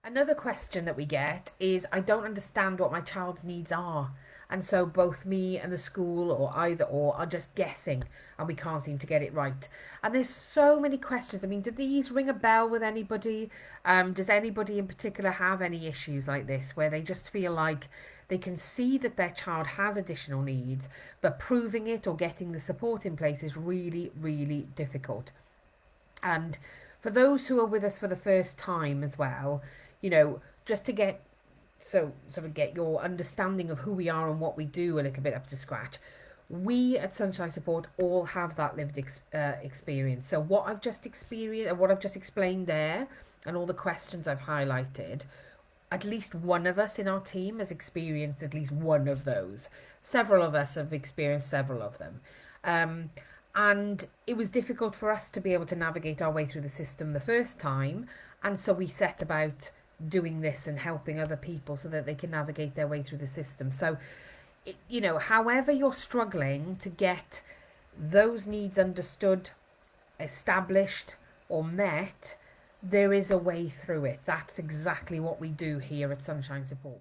Another question that we get is, I don't understand what my child's needs are. And so both me and the school, or either or, are just guessing and we can't seem to get it right. And there's so many questions. I mean, do these ring a bell with anybody? Does anybody in particular have any issues like this where they just feel like they can see that their child has additional needs, but proving it or getting the support in place is really, really difficult? And for those who are with us for the first time as well, just to get sort of get your understanding of who we are and what we do a little bit up to scratch. We at Sunshine Support all have that lived experience. So what I've just experienced, what I've just explained there, and all the questions I've highlighted, at least one of us in our team has experienced at least one of those. Several of us have experienced several of them. Um, and it was difficult for us to be able to navigate our way through the system the first time. And so we set about doing this and helping other people so that they can navigate their way through the system. So, however you're struggling to get those needs understood, established, or met, there is a way through it. That's exactly what we do here at Sunshine Support.